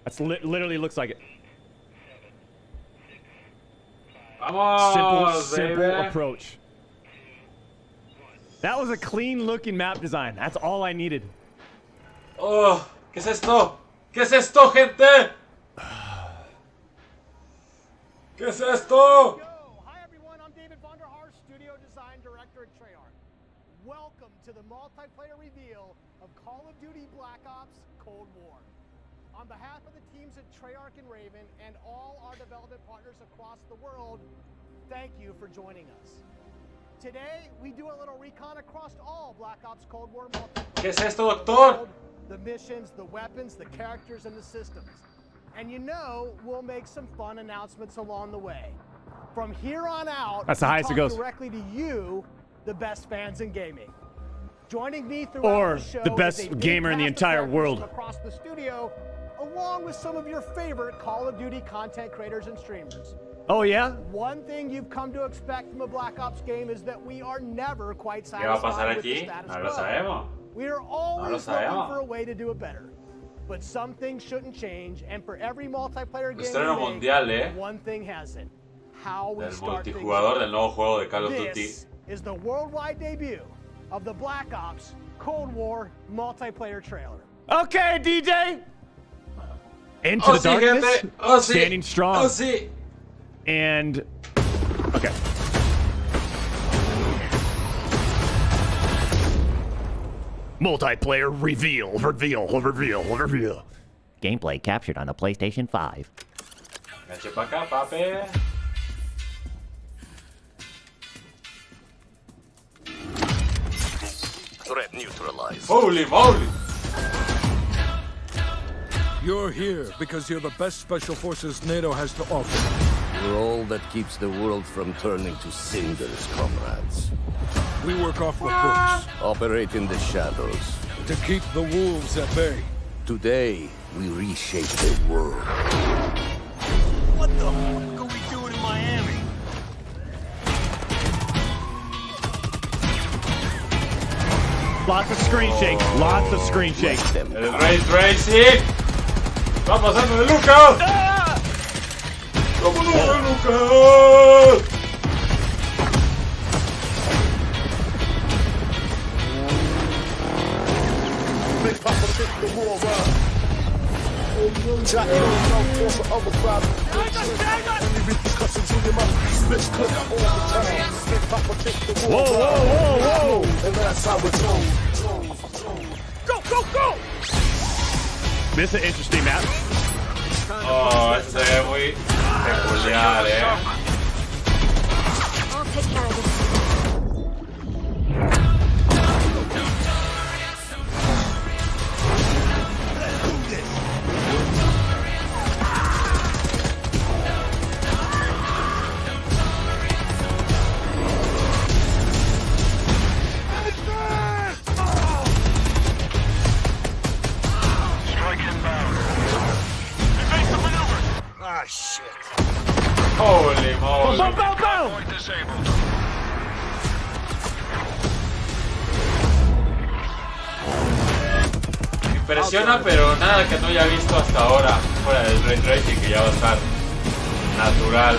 That's literally looks like it. Vamos, Simple baby. approach. That was a clean-looking map design. That's all I needed. Oh, ¿qué es esto? ¿Qué es esto, gente? ¿Qué es esto? Hi everyone, I'm David Vonderhaar, Studio Design Director at Treyarch. Welcome to the multiplayer reveal of Call of Duty Black Ops Cold War. On behalf of the teams at Treyarch and Raven and all our development partners across the world, thank you for joining us. Today, we do a little recon across all Black Ops Cold War multiplayer. ¿Qué es esto, doctor? The missions, the weapons, the characters, and the systems. And you know, we'll make some fun announcements along the way. From here on out, that's the highest it goes. Directly to you, the best fans in gaming. Joining me throughout or the show the best gamer in the entire world. Across the studio, along with some of your favorite Call of Duty content creators and streamers. Oh yeah? One thing you've come to expect from a Black Ops game is that we are never quite ¿Qué va a pasar satisfied with the aquí? status No lo quo. sabemos. We are always No lo looking sabemos. for a way to do it better. But some things shouldn't change, and for every multiplayer game Estreno we make, mundial, one thing hasn't. How we Del start things multijugador off. del nuevo juego de Call of Duty. This is the worldwide debut of the Black Ops Cold War multiplayer trailer. Okay, DJ. Into Oh, the sí, darkness, gente. Oh, sí. standing strong. Oh, sí. And okay. Multiplayer reveal. Gameplay captured on the PlayStation 5. Eche pa' acá, papi. Threat neutralized. Holy moly. You're here because you're the best special forces NATO has to offer. You're all that keeps the world from turning to cinders, comrades. We work off the books Operate in the shadows. to keep the wolves at bay. Today, we reshape the world. What the fuck are we doing in Miami? Lots of screen shake. Lots of screen shake. Them El Ray Tracing. Va pasando de Lucas. ¡Vámonos de Lucas! Whoa, whoa, whoa, whoa! Go, go, go! This is an interesting map. Oh, este se ve muy peculiar, I'll take care of this. Ah, shit. Holy moly. Boom, boom, boom! Impresiona, pero nada que no haya visto hasta ahora. Fuera del Ray Tracing, que ya va a estar natural.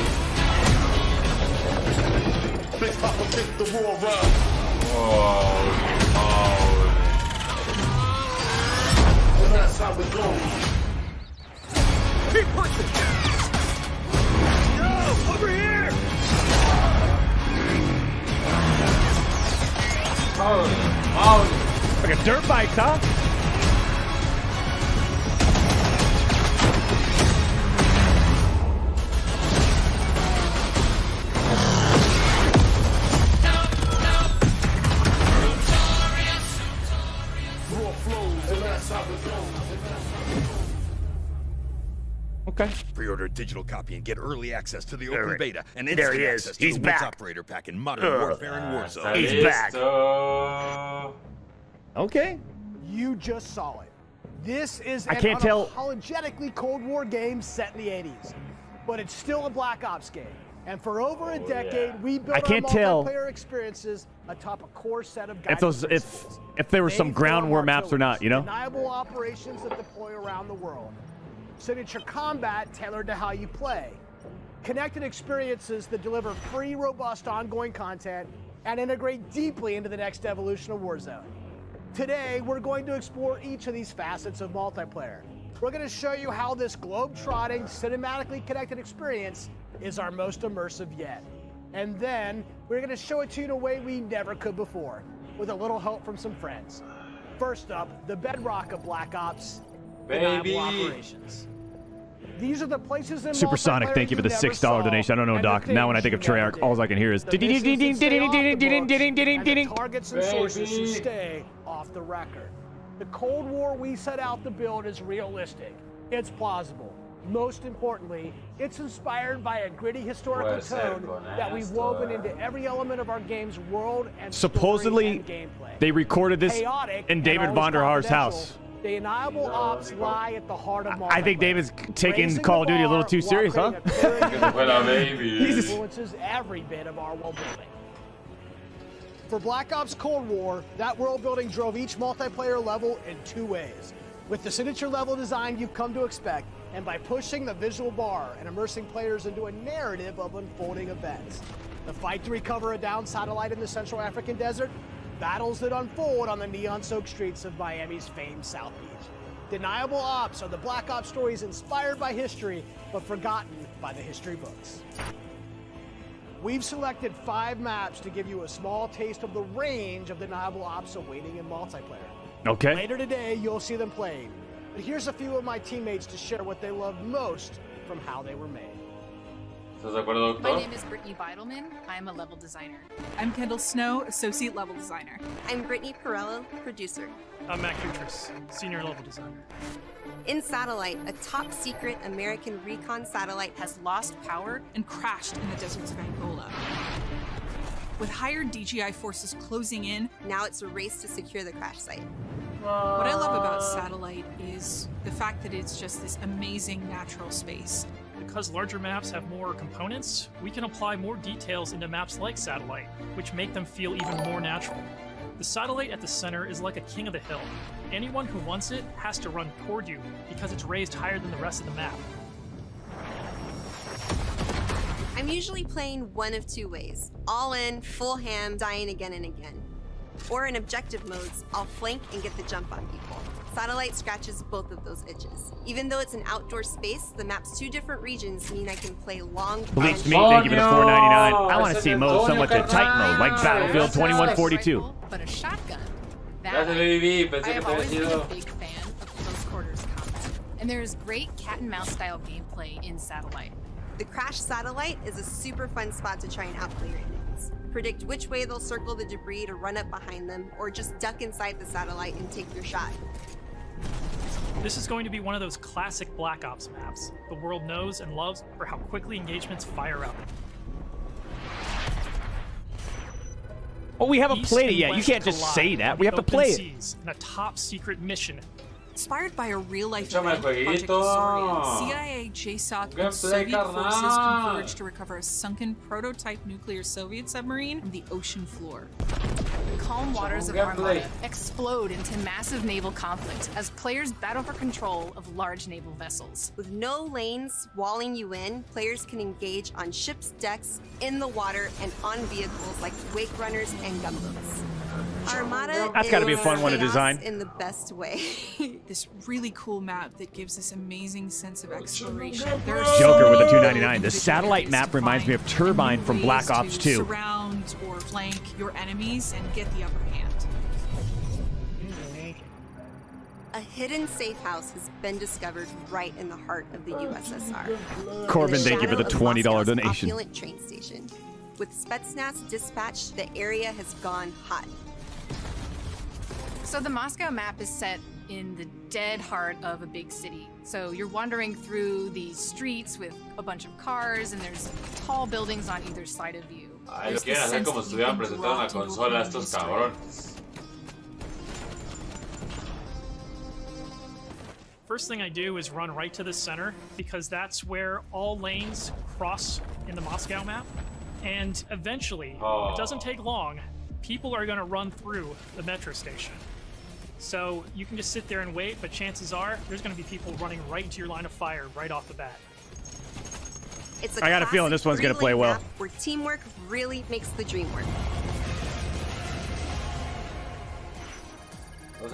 Holy moly. Over here! Holy moly. Like a dirt bike, huh? Okay. Pre-order a digital copy and get early access to the open Alright. beta and There instant he is. access to He's the back. Woods Operator Pack in Modern Warfare and Está Warzone. He's back. listo. Okay. You just saw it. This is I an can't tell- unapologetically Cold War game set in the 80s, but it's still a Black Ops game. And for over a decade, yeah. we built I can't our tell multiplayer experiences atop a core set of If those, guiding if principles. there were some They ground form war our maps or not, you know? Deniable operations that deploy around the world. signature combat tailored to how you play, connected experiences that deliver free, robust, ongoing content and integrate deeply into the next evolution of Warzone. Today, we're going to explore each of these facets of multiplayer. We're going to show you how this globe-trotting, cinematically connected experience is our most immersive yet. And then, we're going to show it to you in a way we never could before, with a little help from some friends. First up, the bedrock of Black Ops, reliable operations. These are the places in Supersonic, thank you for the $6 donation. I don't know, Doc. Now when I think of Treyarch, all I can hear is targets and sources should stay off the record. The Cold War we set out to build is realistic. It's plausible. Most importantly, it's inspired by a gritty historical tone that we've woven into every element of our game's world and supposedly gameplay. They recorded this in David Vonderhaar's house. The deniable ops lie at the heart of multiplayer. I think David's taking Call of Duty a little too serious, huh? Influences every bit of our world building. For Black Ops Cold War, that world building drove each multiplayer level in two ways. With the signature level design you've come to expect, and by pushing the visual bar and immersing players into a narrative of unfolding events. The fight to recover a downed satellite in the Central African desert, battles that unfold on the neon-soaked streets of Miami's famed South Beach. Deniable Ops are the Black Ops stories inspired by history, but forgotten by the history books. We've selected 5 maps to give you a small taste of the range of Deniable Ops awaiting in multiplayer. Okay. Later today, you'll see them playing. But here's a few of my teammates to share what they love most from how they were made. My name is Brittany Beidelman. I'm a level designer. I'm Kendall Snow, associate level designer. I'm Brittany Perello, producer. I'm Matt Kutris, senior level designer. In Satellite, a top secret American recon satellite has lost power and crashed in the deserts of Angola. With hired DJI forces closing in, now it's a race to secure the crash site. What I love about Satellite is the fact that it's just this amazing natural space. Because larger maps have more components, we can apply more details into maps like Satellite, which make them feel even more natural. The satellite at the center is like a king of the hill. Anyone who wants it has to run toward you because it's raised higher than the rest of the map. I'm usually playing one of two ways. All in, full ham, dying again and again. Or in objective modes, I'll flank and get the jump on people. Satellite scratches both of those itches. Even though it's an outdoor space, the map's 2 different regions mean I can play long. Bleach Meat, thank you for the $4.99. I want to see modes so much at tight mode, like Battlefield 2142. But a shotgun. I have always been a big fan of close quarters combat, and there is great cat and mouse style gameplay in Satellite. The Crash Satellite is a super fun spot to try and outplay your enemies. Predict which way they'll circle the debris to run up behind them, or just duck inside the satellite and take your shot. This is going to be one of those classic Black Ops maps the world knows and loves for how quickly engagements fire up. Oh, we haven't played it yet. You can't just say that. We have to play it. In a top secret mission. Inspired by a real-life event, Project Azorian, CIA, JSOC, and Soviet forces converged to recover a sunken prototype nuclear Soviet submarine from the ocean floor. The calm waters of Armada explode into massive naval conflict as players battle for control of large naval vessels. With no lanes walling you in, players can engage on ships' decks, in the water, and on vehicles like wake runners and gunboats. Armada That's got to be a fun one to design. In the best way. This really cool map that gives this amazing sense of exploration. Joker with the $2.99. The satellite map reminds me of Turbine from Black Ops 2. Surround or flank your enemies and get the upper hand. A hidden safe house has been discovered right in the heart of the USSR. Corbin, thank you for the $20 donation. Opulent train station. With Spetsnaz dispatched, the area has gone hot. So the Moscow map is set in the dead heart of a big city. So you're wandering through these streets with a bunch of cars, and there's tall buildings on either side of you. Ay, lo quieren hacer como si estuvieran presentando una consola estos cabrones. First thing I do is run right to the center, because that's where all lanes cross in the Moscow map. And eventually, it doesn't take long, people are going to run through the metro station. So you can just sit there and wait, but chances are there's going to be people running right into your line of fire right off the bat. It's a I got a feeling this one's going to play well. map where teamwork really makes the dream work.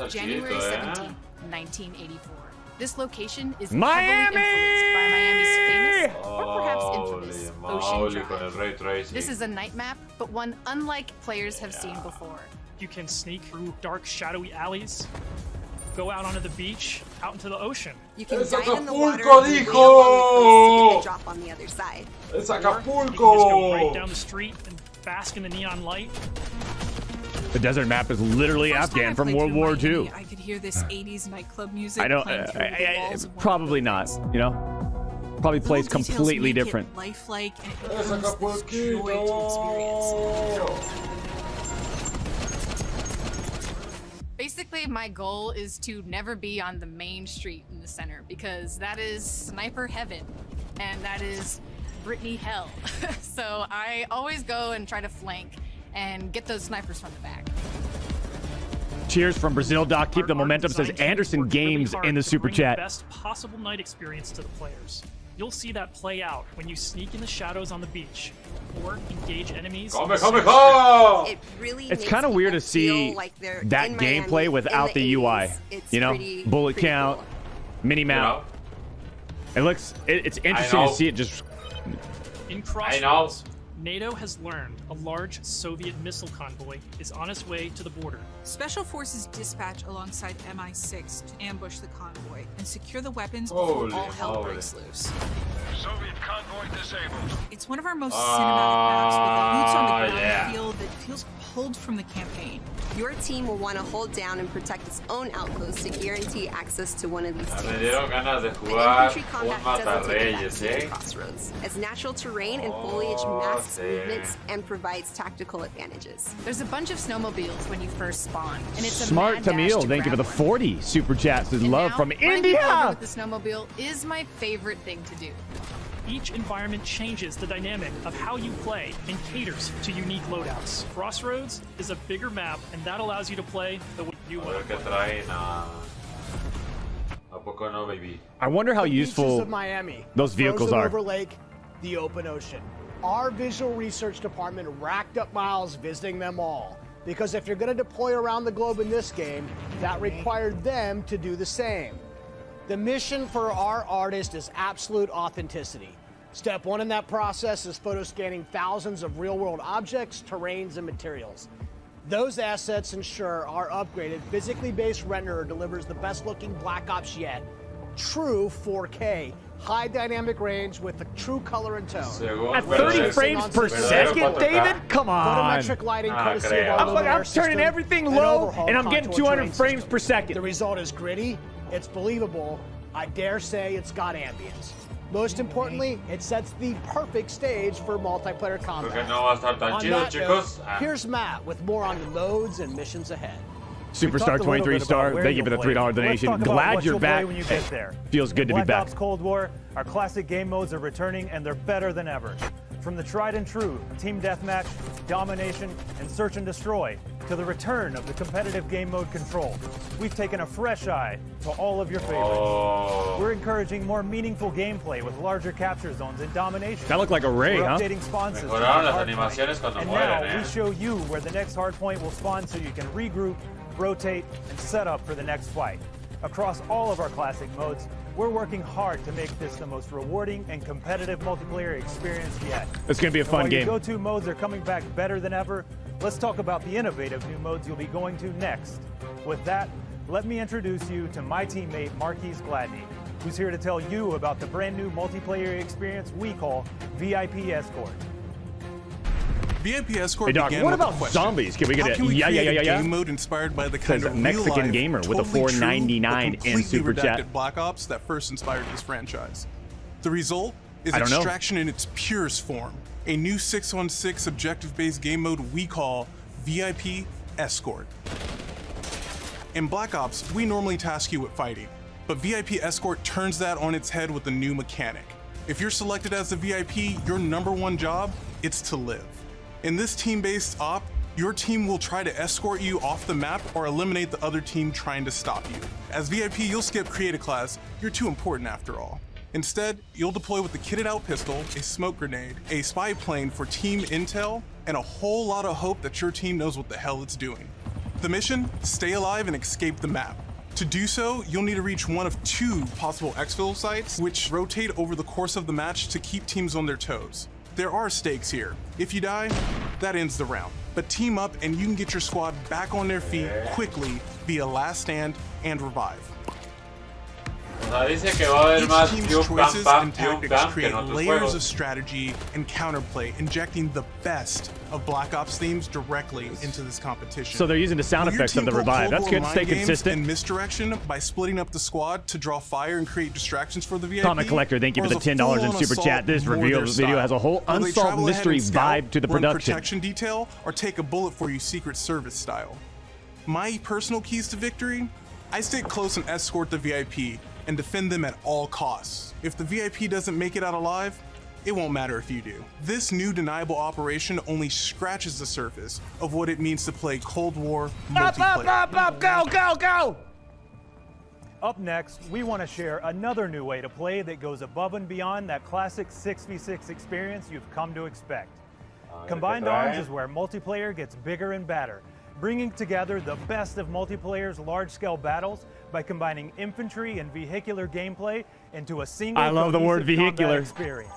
January 17th, 1984. This location is Miami! heavily influenced by Miami's famous, or perhaps infamous, Ocean con el Drive. ray tracing. This is a night map, but one unlike players have seen before. You can sneak through dark, shadowy alleys, go out onto the beach, out into the ocean. You can ¡Es dive in the water Acapulco, and wait along the coast to get dijo! the drop on the other side. ¡Es Or you can just go right Acapulco! down the street and bask in the neon light. The desert map is literally First time I Afghan from played World through War Miami, II. I could hear this 80s nightclub music. I don't. playing through the walls of one of Probably the not. buildings. You know, probably Little plays details completely make it different. lifelike, and it ¡Es becomes this joy to experience. Basically, my goal is to never be on the main street in the center because that is sniper heaven and that is Brittany hell. So I always go and try to flank and get those snipers from the back. Cheers from Brazil, Doc. Keep the momentum, says Design team Anderson worked really Games hard in the to super bring chat. The best possible night experience to the players. You'll see that play out when you sneak in the shadows on the beach or engage enemies. ¡Come, on the come, center come! It really It's makes kind of weird people to see feel like they're that in gameplay Miami without in the UI. 80s. It's You know, pretty bullet count, cool. mini You map. know? It looks. It's interesting know. to see it just. In I know. Crossroads, NATO has learned a large Soviet missile convoy is on its way to the border. Special forces dispatch alongside MI6 to ambush the convoy and secure the weapons before Holy all hell moly. breaks loose. Soviet convoy disabled. It's one of our most cinematic maps with a boots on the ground yeah. feel that feels pulled from the campaign. Your team will want to hold down and protect its own outpost to guarantee access to one of these Me teams. dieron ganas de The jugar infantry un combat doesn't take a Matarreyes, backseat to ¿eh? Crossroads, as natural terrain and foliage masks sí. movements and provides tactical advantages. There's a bunch of snowmobiles when you first spawn, and it's a Smart mad dash Tamil, to thank you for grab the one. 40 super chats. His And love now, from running people over India. with the snowmobile is my favorite thing to do. Each environment changes the dynamic of how you play and caters to unique loadouts. Crossroads is a bigger map, and that allows you to play the way you A want ver to qué play. traen. ¿A poco no, baby? I wonder how The beaches useful of Miami, those vehicles frozen are. over lake, the open ocean. Our visual research department racked up miles visiting them all. Because if you're going to deploy around the globe in this game, that required them to do the same. The mission for our artist is absolute authenticity. Step one in that process is photo scanning thousands of real-world objects, terrains, and materials. Those assets ensure our upgraded, physically based renderer delivers the best-looking Black Ops yet. True 4K, high dynamic range with a true color and tone. At 30 frames per second, David? Come on. Photometric lighting Ah, courtesy of creo. our Luminaire I'm turning system, everything and low, overhauled and I'm getting contour 200 terrain frames system. per second. The result is gritty, it's believable, I dare say it's got ambience. Most importantly, it sets the perfect stage for multiplayer combat. Porque no va a estar tan On chido, that chicos. note, here's Matt with more on the loads and missions ahead. Superstar 23 star. Thank you for the $3 donation. Glad you're back. When you get there. Feels good to be Black back. Ops Cold War, our classic game modes are returning, and they're better than ever. From the tried and true team deathmatch, domination, and search and destroy, to the return of the competitive game mode control, we've taken a fresh eye to all of your favorites. We're encouraging more meaningful gameplay with larger capture zones and domination. That looked like a Ray, We're huh? updating spawn systems. Mejoraron las and animaciones hardpoint. cuando And mueren, now eh. we show you where the next hardpoint will spawn so you can regroup, rotate, and set up for the next fight. Across all of our classic modes, we're working hard to make this the most rewarding and competitive multiplayer experience yet. It's gonna be a And fun while game. Your go-to modes are coming back better than ever. Let's talk about the innovative new modes you'll be going to next. With that, let me introduce you to my teammate Marquise Gladney, who's here to tell you about the brand new multiplayer experience we call VIP Escort. VIP Escort Hey, Doc, began what with a about question. zombies? Can we get How a can we yeah, create yeah, a yeah, yeah? game mode inspired by the kind Says of Mexican real-life, gamer with a totally true, $4.99 but in completely super chat. redacted Black Ops that first inspired this franchise? The result is I don't know. Extraction in its purest form, a new 6-on-6 objective-based game mode we call VIP Escort. In Black Ops, we normally task you with fighting, but VIP Escort turns that on its head with a new mechanic. If you're selected as the VIP, your #1 job, it's to live. In this team-based op, Your team will try to escort you off the map or eliminate the other team trying to stop you. As VIP, you'll skip Create a Class. You're too important after all. Instead, you'll deploy with a kitted out pistol, a smoke grenade, a spy plane for team intel, and a whole lot of hope that your team knows what the hell it's doing. The mission? Stay alive and escape the map. To do so, you'll need to reach one of 2 possible exfil sites, which rotate over the course of the match to keep teams on their toes. There are stakes here. If you die, that ends the round. But team up and you can get your squad back on their feet quickly via last stand and revive. O sea, dice que va a haber más Each team's choices and tactics create layers of strategy and counterplay, injecting the best of Black Ops themes directly into this competition. So they're using the sound effects of the revive. That's good. Stay consistent. And misdirection by splitting up the squad to draw fire and create distractions for the VIP. Comic Collector, thank you for the $10 in Super Chat. This reveal video has a whole unsolved mystery vibe to the production. Protection detail or take a bullet for you Secret Service style. My personal keys to victory? I stay close and escort the VIP and defend them at all costs. If the VIP doesn't make it out alive, it won't matter if you do. This new deniable operation only scratches the surface of what it means to play Cold War multiplayer. Up, go, go, go! Up next, we want to share another new way to play that goes above and beyond that classic 6v6 experience you've come to expect. Combined Arms is where multiplayer gets bigger and badder, bringing together the best of multiplayer's large-scale battles by combining infantry and vehicular gameplay into a single I love the word vehicular experience.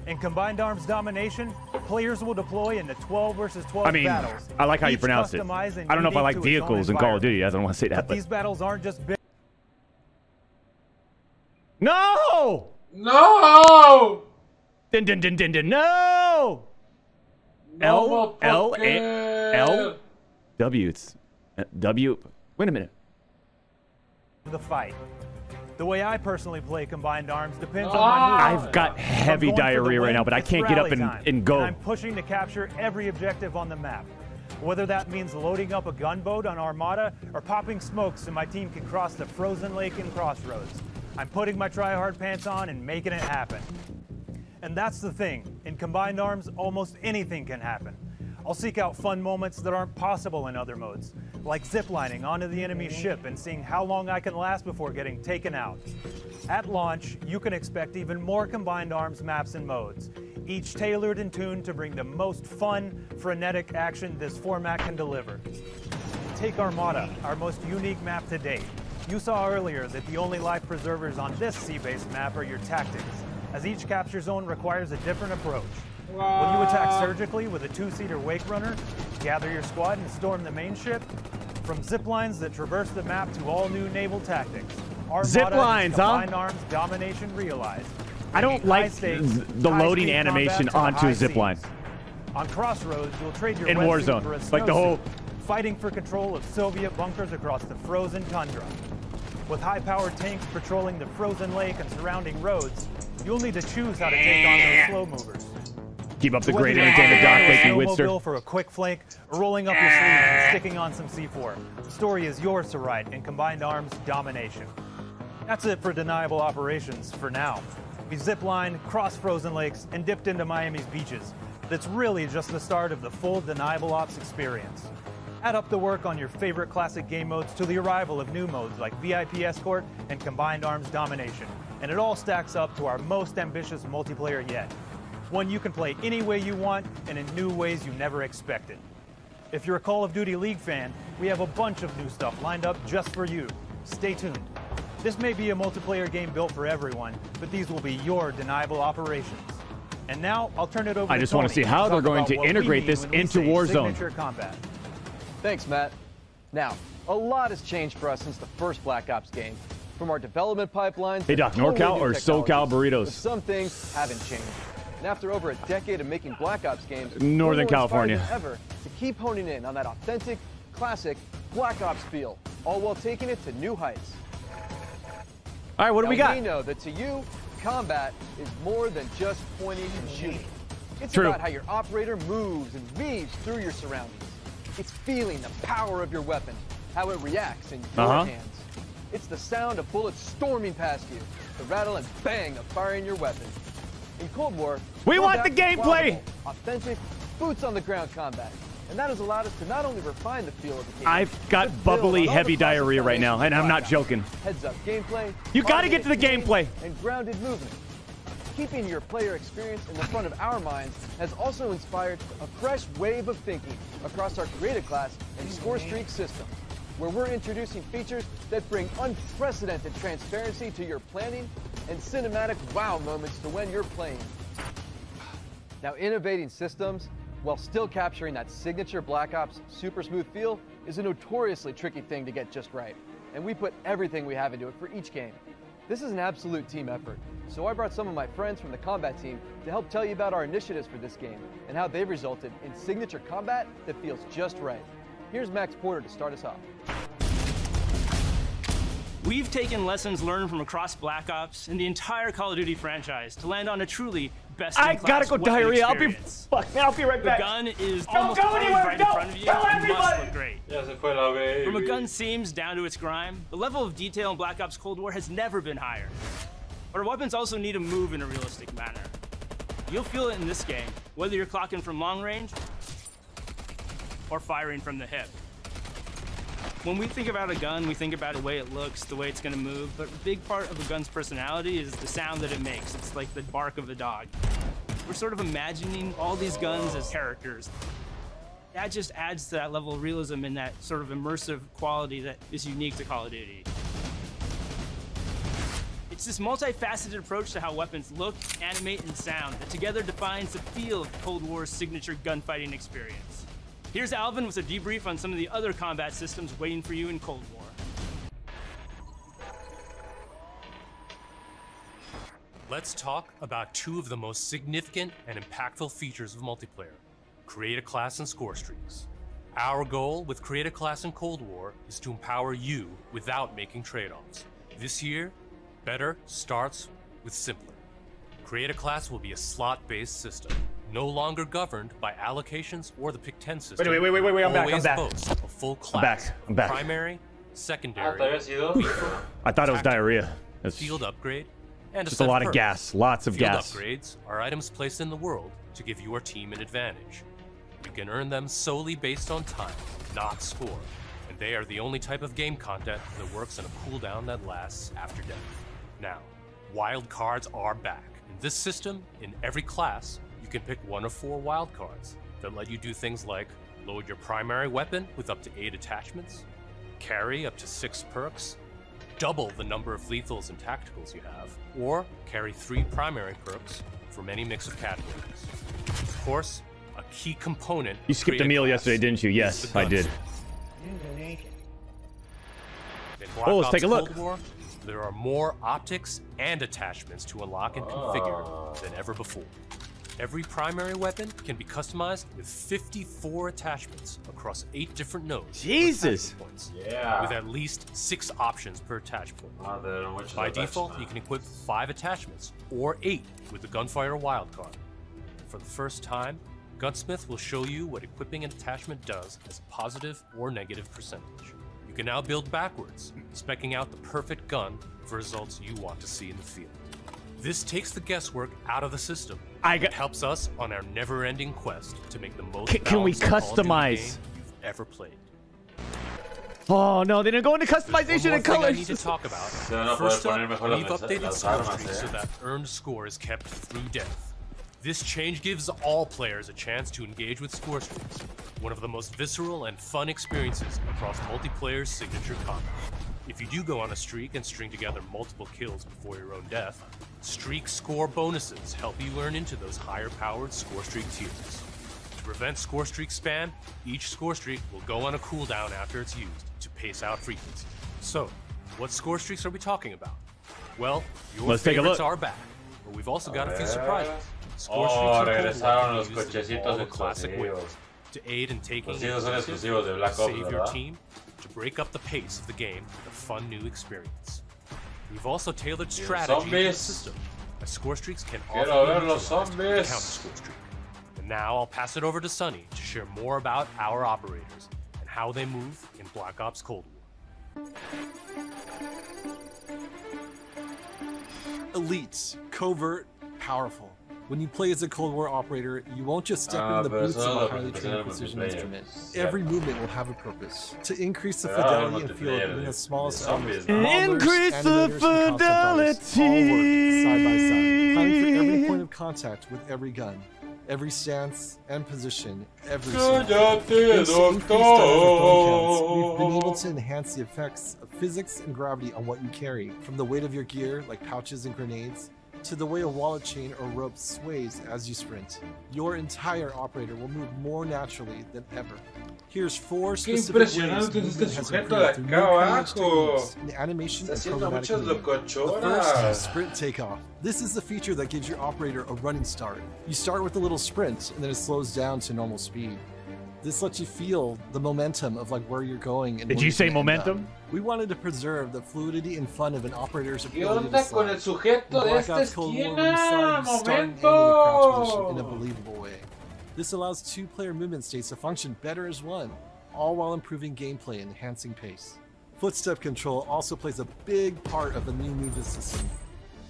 In Combined Arms Domination, players will deploy into 12 versus 12 battles. I like how you pronounce it. I don't know if I like vehicles in Call of Duty. I don't want to say that. But these battles aren't just big. No! No! Din din din din din. No! L L A L W. It's W. Wait a minute. The fight. The way I personally play Combined Arms depends on my mood. I've got heavy diarrhea right now, but I can't get up and go. And I'm pushing to capture every objective on the map. Whether that means loading up a gunboat on Armada or popping smokes so my team can cross the frozen lake in Crossroads. I'm putting my try-hard pants on and making it happen. And that's the thing. In Combined Arms, almost anything can happen. I'll seek out fun moments that aren't possible in other modes, like ziplining onto the enemy ship and seeing how long I can last before getting taken out. At launch, you can expect even more Combined Arms maps and modes, each tailored and tuned to bring the most fun, frenetic action this format can deliver. Take Armada, our most unique map to date. You saw earlier that the only life preservers on this sea-based map are your tactics, as each capture zone requires a different approach. Will you attack surgically with a 2-seater wake runner, gather your squad and storm the main ship? From zip lines that traverse the map to all new naval tactics, Zip lines, huh? Combined Arms Domination realized. I don't like the loading animation onto a zip line. On Crossroads, you'll trade your in Warzone for a like the whole fighting for control of Soviet bunkers across the frozen tundra. With high-powered tanks patrolling the frozen lake and surrounding roads, you'll need to choose how to take on those slow movers. Keep up the great entertainment, Doc. Thank you, Widster. For a quick flank, rolling up your sleeves and sticking on some C4. The story is yours to write in Combined Arms Domination. That's it for deniable operations for now. We ziplined, crossed frozen lakes, and dipped into Miami's beaches. That's really just the start of the full deniable ops experience. Add up the work on your favorite classic game modes to the arrival of new modes like VIP Escort and Combined Arms Domination, and it all stacks up to our most ambitious multiplayer yet. One you can play any way you want and in new ways you never expected. If you're a Call of Duty League fan, we have a bunch of new stuff lined up just for you. Stay tuned. This may be a multiplayer game built for everyone, but these will be your deniable operations. And now I'll turn it over to I just want to see how they're going to integrate this into Warzone. Combat. Thanks, Matt. Now, a lot has changed for us since the first Black Ops game. From our development pipelines. Hey, Doc, NorCal or SoCal burritos? But some things haven't changed. And after over a decade of making Black Ops games, Northern California, than ever to keep honing in on that authentic, classic Black Ops feel, all while taking it to new heights. All right, what do we got? We know that to you, combat is more than just pointing and shooting. It's True. about how your operator moves and weaves through your surroundings. It's feeling the power of your weapon, how it reacts in your hands. It's the sound of bullets storming past you, the rattle and bang of firing your weapon. In Cold War, we want the gameplay! Authentic, boots on the ground combat. And that has allowed us to not only refine the feel of the game. I've got bubbly, heavy diarrhea right now, and I'm not joking. Heads-up gameplay. You got to get to the gameplay. And grounded movement. Keeping your player experience in the front of our minds has also inspired a fresh wave of thinking across our creative class and score streak system, where we're introducing features that bring unprecedented transparency to your planning and cinematic wow moments to when you're playing. Now, innovating systems while still capturing that signature Black Ops super smooth feel is a notoriously tricky thing to get just right, and we put everything we have into it for each game. This is an absolute team effort, so I brought some of my friends from the combat team to help tell you about our initiatives for this game and how they've resulted in signature combat that feels just right. Here's Max Porter to start us off. We've taken lessons learned from across Black Ops and the entire Call of Duty franchise to land on a truly best-in-class I gotta go diarrhea. I'll be right back. The gun is almost always right in front of you. It must look great. From a gun seams down to its grime, the level of detail in Black Ops Cold War has never been higher. But our weapons also need to move in a realistic manner. You'll feel it in this game, whether you're clocking from long range or firing from the hip. When we think about a gun, we think about the way it looks, the way it's going to move, but a big part of a gun's personality is the sound that it makes. It's like the bark of a dog. We're sort of imagining all these guns as characters. That just adds to that level of realism and that sort of immersive quality that is unique to Call of Duty. It's this multifaceted approach to how weapons look, animate, and sound that together defines the feel of Cold War's signature gunfighting experience. Here's Alvin with a debrief on some of the other combat systems waiting for you in Cold War. Let's talk about two of the most significant and impactful features of multiplayer: create a class and score streaks. Our goal with Create a Class in Cold War is to empower you without making trade-offs. This year, better starts with simpler. Create a Class will be a slot-based system, no longer governed by allocations or the pick 10 system. Wait, I'm back. Boasts a full class. I'm back. Primary, secondary, I thought it was diarrhea. It's field upgrade, and just a lot of gas. Lots of gas. Field upgrades are items placed in the world to give your team an advantage. You can earn them solely based on time, not score, and they are the only type of game content that works on a cooldown that lasts after death. Now, wild cards are back. In this system, in every class, you can pick one of 4 wild cards that let you do things like load your primary weapon with up to 8 attachments, carry up to 6 perks, double the number of lethals and tacticals you have, or carry 3 primary perks from any mix of categories. Of course, a key component. You skipped a meal yesterday, didn't you? Yes, I did. Oh, let's take a look. War, there are more optics and attachments to unlock and configure than ever before. Every primary weapon can be customized with 54 attachments across 8 different nodes. Jesus! With at least 6 options per attach point. By default, you can equip 5 attachments, or 8 with the Gunfighter wildcard. For the first time, Gunsmith will show you what equipping an attachment does as a positive or negative percentage. You can now build backwards, speccing out the perfect gun for results you want to see in the field. This takes the guesswork out of the system. It helps us on our never-ending quest to make the most can we customize game you've ever played. Oh no, they didn't go into customization and colors. I need to talk about. First up, we've updated score streaks so that earned score is kept through death. This change gives all players a chance to engage with score streaks, one of the most visceral and fun experiences across multiplayer's signature combat. If you do go on a streak and string together multiple kills before your own death, streak score bonuses help you earn into those higher-powered score streak tiers. To prevent score streak spam, each score streak will go on a cooldown after it's used to pace out frequency. So, what score streaks are we talking about? Well, your favorites are back, but we've also got a few surprises. Score streaks are used in all the classic ways to aid in taking initiative, to save your team, to break up the pace of the game with a fun new experience. We've also tailored strategy to the system, as score streaks can often be utilized to counter score streak. And now I'll pass it over to Sunny to share more about our operators and how they move in Black Ops Cold War. Elites, covert, powerful. When you play as a Cold War operator, you won't just step in the boots of a highly trained precision instrument. Every movement will have a purpose. To increase the fidelity and feel of even the smallest elements, increase the fidelity. All work side by side, planning for every point of contact with every gun, every stance and position, every single. Thanks to increased dynamic gun counts, we've been able to enhance the effects of physics and gravity on what you carry, from the weight of your gear, like pouches and grenades, to the way a wallet chain or rope sways as you sprint. Your entire operator will move more naturally than ever. Here's 4 specific ways movement has improved through new creative techniques in animation and programmatic movement. The first, sprint takeoff. This is the feature that gives your operator a running start. You start with a little sprint, and then it slows down to normal speed. This lets you feel the momentum of like where you're going. And did you say momentum? We wanted to preserve the fluidity and fun of an operator's ability to slide. In Black Ops Cold War, when you slide, you start and end in a crouch position in a believable way. This allows 2-player movement states to function better as one, all while improving gameplay and enhancing pace. Footstep control also plays a big part of the new movement system.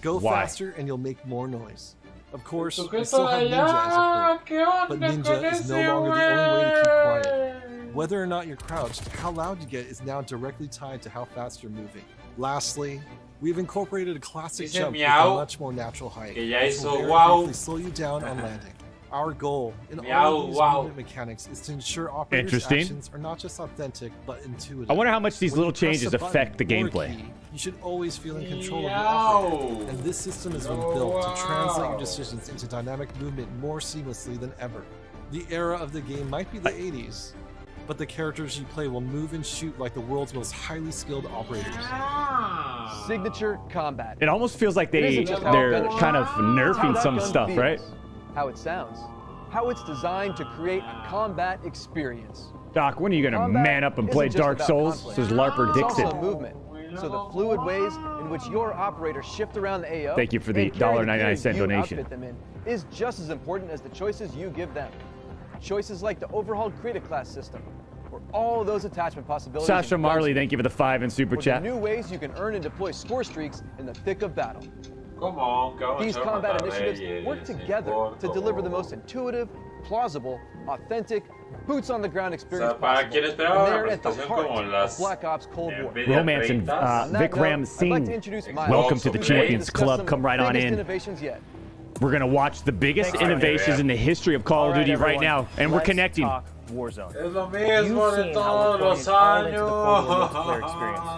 Go faster and you'll make more noise. Of course, we still have Ninja as a perk, but Ninja is no longer the only way to keep quiet. Whether or not you're crouched, how loud you get is now directly tied to how fast you're moving. Lastly, we've incorporated a classic jump with a much more natural height, which will very briefly slow you down on landing. Our goal in all of these movement mechanics is to ensure operators' actions are not just authentic, but intuitive. I wonder how much these little changes affect the gameplay. You should always feel in control of your operator, and this system has been built to translate your decisions into dynamic movement more seamlessly than ever. The era of the game might be the 80s, but the characters you play will move and shoot like the world's most highly skilled operators. Signature combat. It almost feels like they're kind of nerfing some stuff, right? How it sounds, how it's designed to create a combat experience. Doc, when are you gonna man up and play Dark Souls? Says Larper Dixon. It's also movement, so the fluid ways in which your operators shift around the AO. Thank you for the $1.99 donation. Outfit them in is just as important as the choices you give them. Choices like the overhauled Creative Class system, or all those attachment possibilities. Sasha Marley, thank you for the 5 in Super Chat. New ways you can earn and deploy score streaks in the thick of battle. These These combat initiatives work together to deliver the most intuitive, plausible, authentic, boots-on-the-ground experience possible. And they're at the heart of Black Ops Cold War. Romance and Vikram Singh, welcome to the Champions Club. Come right on in. We're going to watch the biggest innovations in the history of Call of Duty right now, and we're connecting. Es Warzone. lo mismo de todos los años.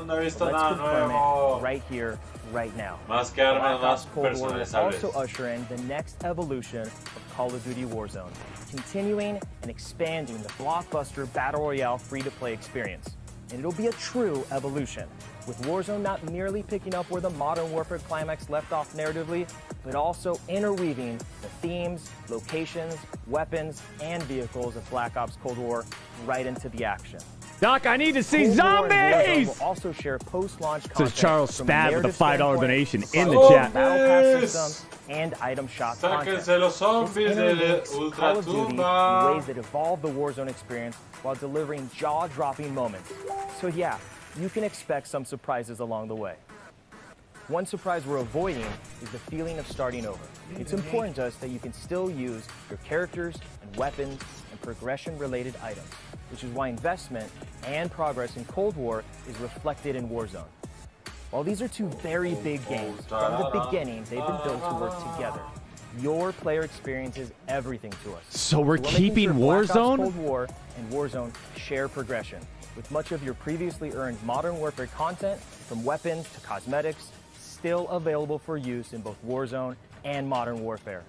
No he visto nada nuevo. Right here, right now. Más que armas, más Cold War will personalizables. also usher in the next evolution of Call of Duty Warzone, continuing and expanding the blockbuster Battle Royale free-to-play experience. And it'll be a true evolution, with Warzone not merely picking up where the Modern Warfare climax left off narratively, but also interweaving the themes, locations, weapons, and vehicles of Black Ops Cold War right into the action. Doc, I need to see Cold War and Warzone zombies! will also share post-launch content. Says Charles from Spad with a narrative $5 standpoint, donation in the from chat. Battle Pass systems and item shop content. Sáquense los zombies de This interlinks Call of Duty in Ultratumba. ways that evolve the Warzone experience while delivering jaw-dropping moments. So yeah, you can expect some surprises along the way. One surprise we're avoiding is the feeling of starting over. It's important to us that you can still use your characters and weapons and progression-related items, which is why investment and progress in Cold War is reflected in Warzone. While these are two very big games, from the beginning they've been built to work together. Your player experience is everything to us. So we're keeping making sure Black Ops Warzone? Cold War and Warzone share progression, with much of your previously earned Modern Warfare content, from weapons to cosmetics, still available for use in both Warzone and Modern Warfare.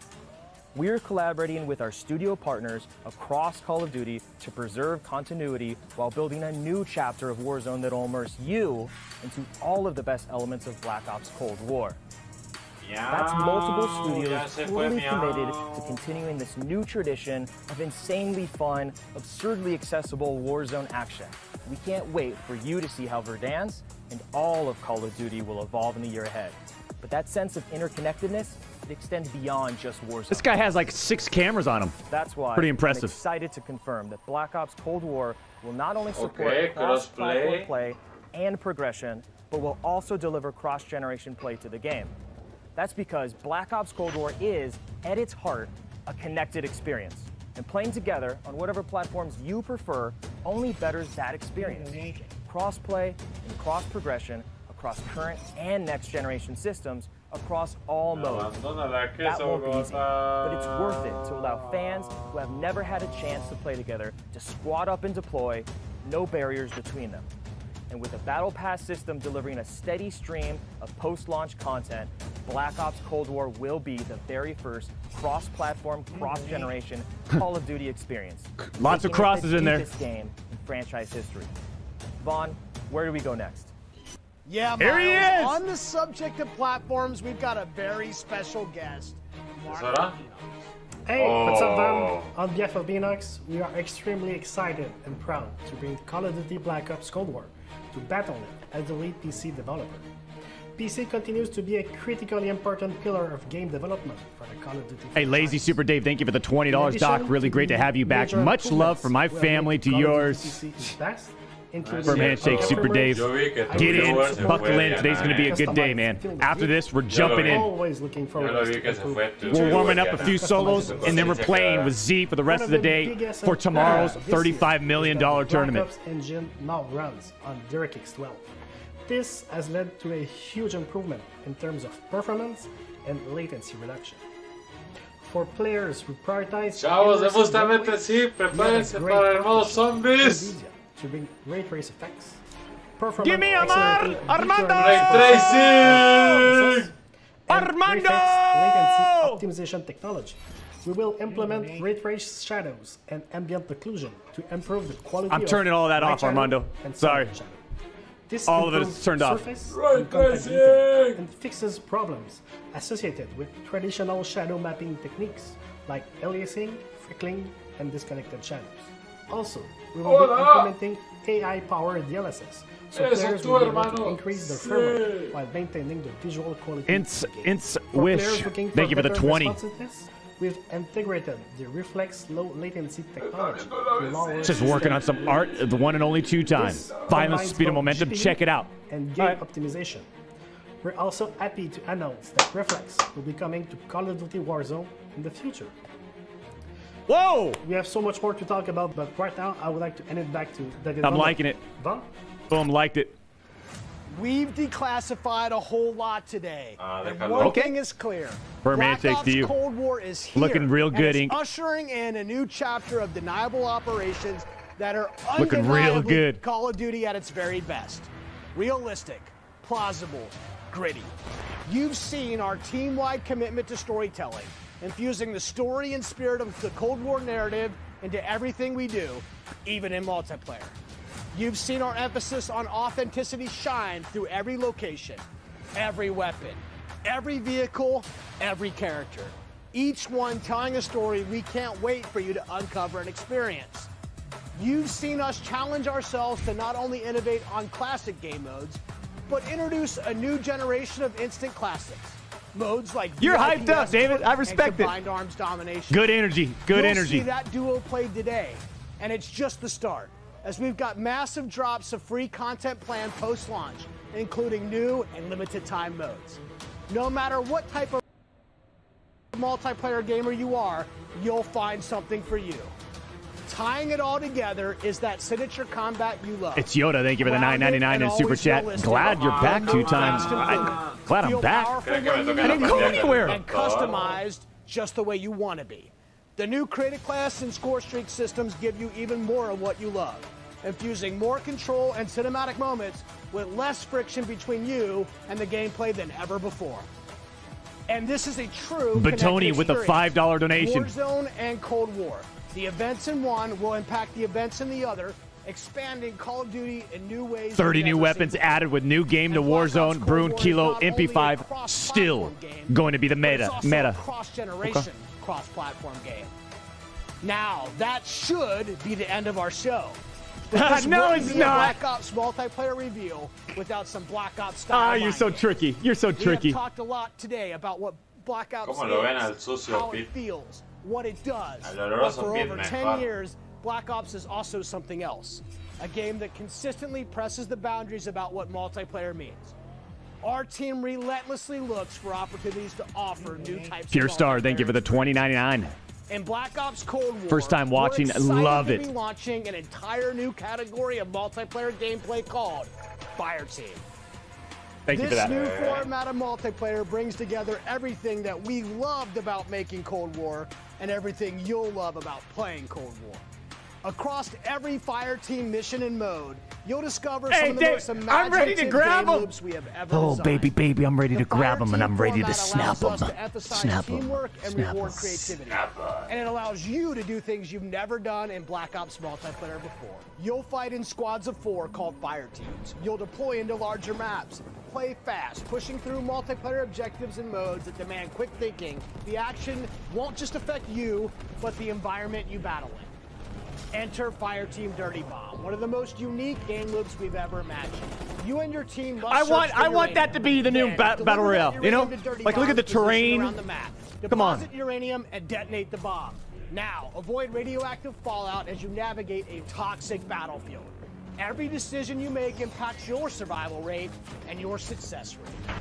We're collaborating with our studio partners across Call of Duty to preserve continuity while building a new chapter of Warzone that will immerse you into all of the best elements of Black Ops Cold War. That's multiple studios totally committed to continuing this new tradition of insanely fun, absurdly accessible Warzone action. We can't wait for you to see how Verdansk and all of Call of Duty will evolve in the year ahead. But that sense of interconnectedness, it extends beyond just Warzone. This guy has like 6 cameras on him. That's why Pretty impressive. I'm excited to confirm that Black Ops Cold War will not only support cross-platform play and progression, but will also deliver cross-generation play to the game. That's because Black Ops Cold War is, at its heart, a connected experience. And playing together on whatever platforms you prefer only betters that experience. Cross-play and cross-progression across current and next-generation systems across all modes. That won't be easy, but it's worth it to allow fans who have never had a chance to play together to squad up and deploy, no barriers between them. And with a Battle Pass system delivering a steady stream of post-launch content, Black Ops Cold War will be the very first cross-platform, cross-generation Call of Duty experience. Lots of crosses in there. This game in franchise history. Vaughn, where do we go next? Yeah, Here he Miles, is! on the subject of platforms, we've got a very special guest. Hey, what's up, Van? On behalf of Beanox, we are extremely excited and proud to bring Call of Duty Black Ops Cold War to Battle.net as the lead PC developer. PC continues to be a critically important pillar of game development for the Call of Duty. Hey, Lazy Super Dave, thank you for the $20, Doc. Really great to have you back. Much love from my family to yours. Firm handshake, Super Dave. Get in, buckle in. Today's going to be a good day, man. After this, we're jumping in. Always looking forward to We're warming up a few solos, and then we're playing with Z for the rest of the day for tomorrow's $35 million tournament. Black Ops engine now runs on DirectX 12. This has led to a huge improvement in terms of performance and latency reduction. For players who prioritize justamente sí, prepárense para el modo zombies. To bring ray trace effects. Give me Amar! Armando! Ray tracing! Armando! Latency optimization technology. We will implement ray trace shadows and ambient occlusion to improve the quality. I'm turning all that off, Armando. Sorry. This all of it is turned off. And fixes problems associated with traditional shadow mapping techniques like aliasing, freckling, and disconnected shadows. Also, we will be implementing AI-powered DLSS, so players will be able to increase their firmware while maintaining the visual quality. Ints Wish, thank you for the 20. We've integrated the Reflex low latency technology. Just working on some art, the one and only 2 times. Violence, speed, and momentum. Check it out. And game optimization. We're also happy to announce that Reflex will be coming to Call of Duty Warzone in the future. Whoa! We have so much more to talk about, but right now I would like to hand it back to David. I'm liking it. Vaughn? Boom, liked it. We've declassified a whole lot today. One thing is clear. Black Ops Cold War is here. Looking real good, Ink. Ushering in a new chapter of deniable operations that are looking real good. Call of Duty at its very best. Realistic, plausible, gritty. You've seen our team-wide commitment to storytelling, infusing the story and spirit of the Cold War narrative into everything we do, even in multiplayer. You've seen our emphasis on authenticity shine through every location, every weapon, every vehicle, every character. Each one telling a story we can't wait for you to uncover and experience. You've seen us challenge ourselves to not only innovate on classic game modes, but introduce a new generation of instant classics. Modes like you're hyped up, David. I respect it. Arms domination. Good energy. Good energy. You'll see that duo played today, and it's just the start, as we've got massive drops of free content planned post-launch, including new and limited time modes. No matter what type of multiplayer gamer you are, you'll find something for you. Tying it all together is that signature combat you love. It's Yoda. Thank you for the $9.99 in Super Chat. Glad you're back 2 times. Glad I'm back. I didn't go anywhere. And customized just the way you want to be. The new Creative Class and Score Streak systems give you even more of what you love, infusing more control and cinematic moments with less friction between you and the gameplay than ever before. And this is a true Batoni with a $5 donation. Warzone and Cold War. The events in one will impact the events in the other, expanding Call of Duty in new ways. 30 new weapons added with new game to Warzone, Brune, Kilo, MP5, still going to be the meta. Cross-generation, cross-platform game. Now, that should be the end of our show. No, it's not. Black Ops multiplayer reveal without some Black Ops style. You're so tricky. You're so tricky. We have talked a lot today about what Black Ops is, how it feels, what it does. But for over 10 years, Black Ops is also something else. A game that consistently presses the boundaries about what multiplayer means. Our team relentlessly looks for opportunities to offer new types Pure of Star, thank you for the $20.99. In Black Ops Cold War, First time watching, we're excited love to it. be launching an entire new category of multiplayer gameplay called Fire Team. Thank you for that. This new format of multiplayer brings together everything that we loved about making Cold War and everything you'll love about playing Cold War. Across every Fire Team mission and mode, you'll discover some of the most imaginative game loops we have ever Oh, designed. baby, I'm ready to grab him, and I'm ready to snap him. Snap teamwork and reward creativity. And it allows you to do things you've never done in Black Ops multiplayer before. You'll fight in squads of 4 called Fire Teams. You'll deploy into larger maps. Play fast, pushing through multiplayer objectives and modes that demand quick thinking. The action won't just affect you, but the environment you battle in. Enter Fire Team Dirty Bomb, one of the most unique game loops we've ever imagined. You and your team must I want that to be the new battle royale. You know, like look at the terrain. Come on. Deposit uranium and detonate the bomb. Now, avoid radioactive fallout as you navigate a toxic battlefield. Every decision you make impacts your survival rate and your success rate.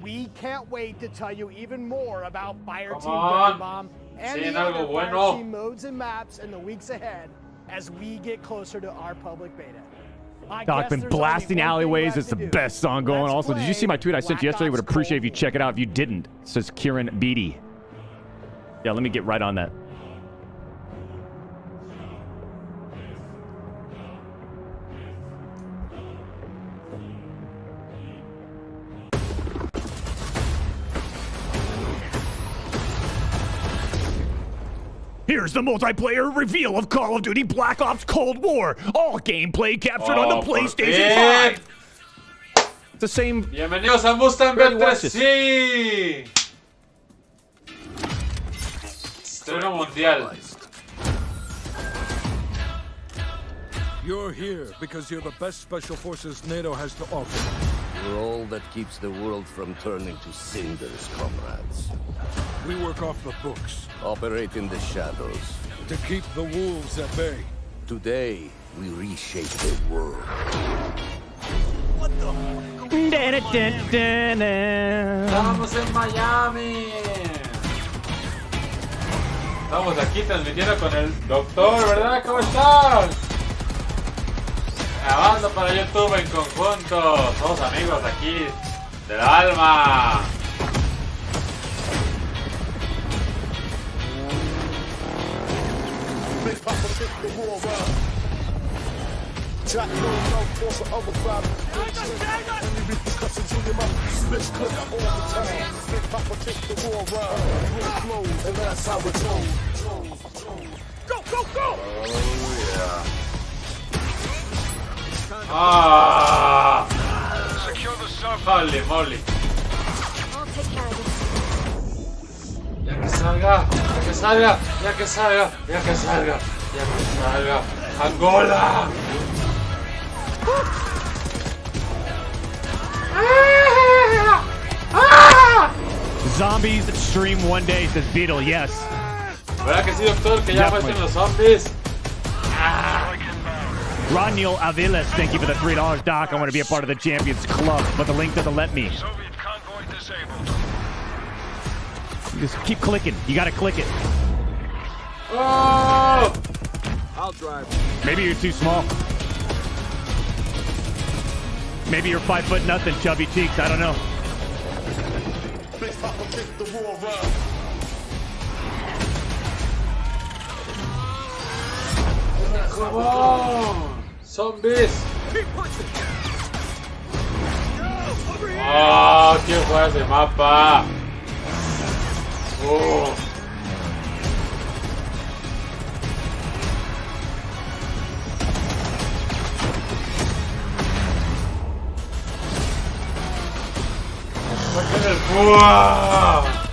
We can't wait to tell you even more about Fire Team Dirty Bomb and the other Fire Team modes and maps in the weeks ahead as we get closer to our public beta. Doc, been blasting alleyways. It's the best song going. Also, did you see my tweet I sent you yesterday? Would appreciate if you check it out. If you didn't, it says Kieran Beatty. Yeah, let me get right on that. Here's the multiplayer reveal of Call of Duty Black Ops Cold War. All gameplay captured on the PlayStation 5. It's the same. Bienvenidos a Mustang B3C. Estreno mundial. You're here because you're the best special forces NATO has to offer. We're all that keeps the world from turning to cinders, comrades. We work off the books. Operate in the shadows. To keep the wolves at bay. Today, we reshape the world. What the? Estamos en Miami. Estamos aquí transmitiendo con el doctor, ¿verdad? ¿Cómo estás? Grabando para YouTube en conjunto. Somos amigos aquí del alma. Go, go, go! Oh, yeah. Ah! Holy moly. Ya que salga, ya que salga, ya que salga, ya que salga, ya que salga. Angola. Zombies stream one day, says Beetle, yes. ¿Verdad que sí, doctor? Que ya muestren los zombies. Roniel Aviles, thank you for the $3. Doc, I want to be a part of the Champions Club, but the link doesn't let me. Just keep clicking. You gotta click it. Oh! I'll drive. Maybe you're too small. Maybe you're 5'0", chubby cheeks. I don't know. Come on! Zombies! Oh, ¿quién juega ese mapa? Oh. ¡Saquen el fuego!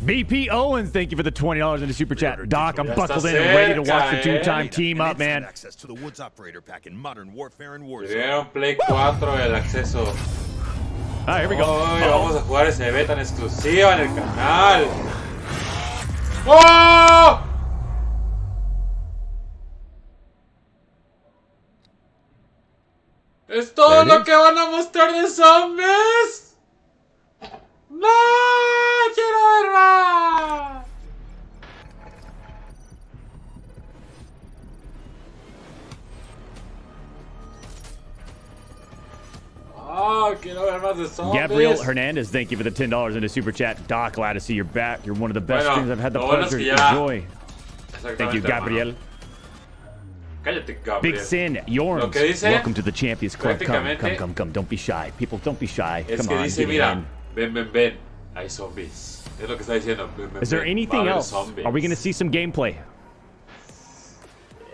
BP Owens, thank you for the $20 in the super chat. Doc, I'm buckled in and ready to watch the two-time team up, man. Access to the Woods operator pack in Modern Warfare and Warzone. Dieron Play 4 el acceso. Ah, here we go. Hoy vamos a jugar ese beta en exclusiva en el canal. ¡Oh! ¿Es todo lo que van a mostrar de zombies? ¡No! ¡Quiero ver más! Oh, quiero ver más de zombies. Gabriel Hernandez, thank you for the $10 in the super chat. Doc, glad to see you're back. You're one of the best streams I've had the pleasure to enjoy. Thank you, Gabriel. Cállate, Gabriel. Big Sin, Yorms, welcome to the Champions Club. Come. Don't be shy. People, don't be shy. Es que dice, mira, ven. Hay zombies. Es lo que está diciendo. Is there anything else? Are we going to see some gameplay?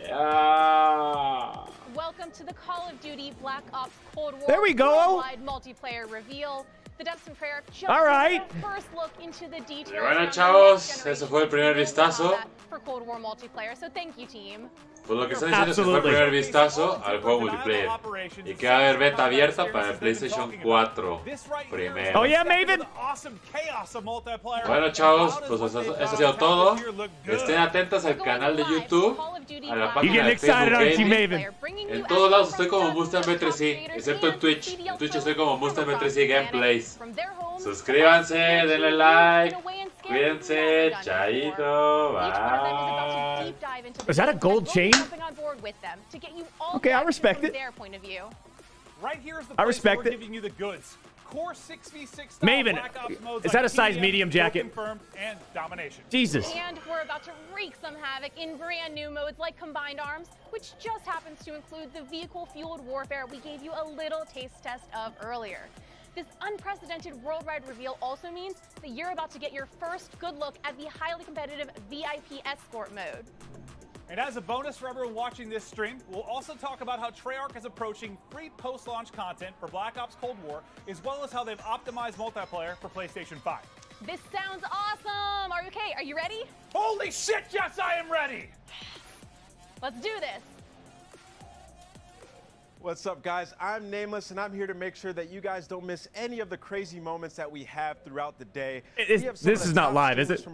Yeah. Welcome to the Call of Duty Black Ops Cold War There we go. worldwide multiplayer reveal. The Depths and Prayer just All right. first look into the details. Y bueno, chavos, eso fue el primer vistazo. For Cold War multiplayer, so thank you, team. Pues lo que está diciendo es que fue el primer vistazo al juego multiplayer. Y que va a haber beta abierta para el PlayStation 4 primero. Oh yeah, Maven. Bueno, chavos, pues eso ha sido todo. Estén atentos al canal de YouTube, a la página de Facebook Gaming. En todos lados estoy como MustangB3C, excepto en Twitch. En Twitch estoy como MustangB3C Gameplays. Suscríbanse, denle like. Cuídense, chaito, bye. Is that a gold chain? Okay, I respect it. Right here is the I respect we're it. giving you the goods. Core 6v6 Maven, Black Ops modes is like that a size TDM, medium jacket? Confirmed, and domination. Jesus. And we're about to wreak some havoc in brand new modes like Combined Arms, which just happens to include the vehicle-fueled warfare we gave you a little taste test of earlier. This unprecedented worldwide reveal also means that you're about to get your first good look at the highly competitive VIP Escort mode. And as a bonus for everyone watching this stream, we'll also talk about how Treyarch is approaching free post-launch content for Black Ops Cold War, as well as how they've optimized multiplayer for PlayStation 5. This sounds awesome! Are you okay? Are you ready? Holy shit, yes, I am ready! Let's do this! What's up, guys? I'm Nameless, and I'm here to make sure that you guys don't miss any of the crazy moments that we have throughout the day. This is not live, is it?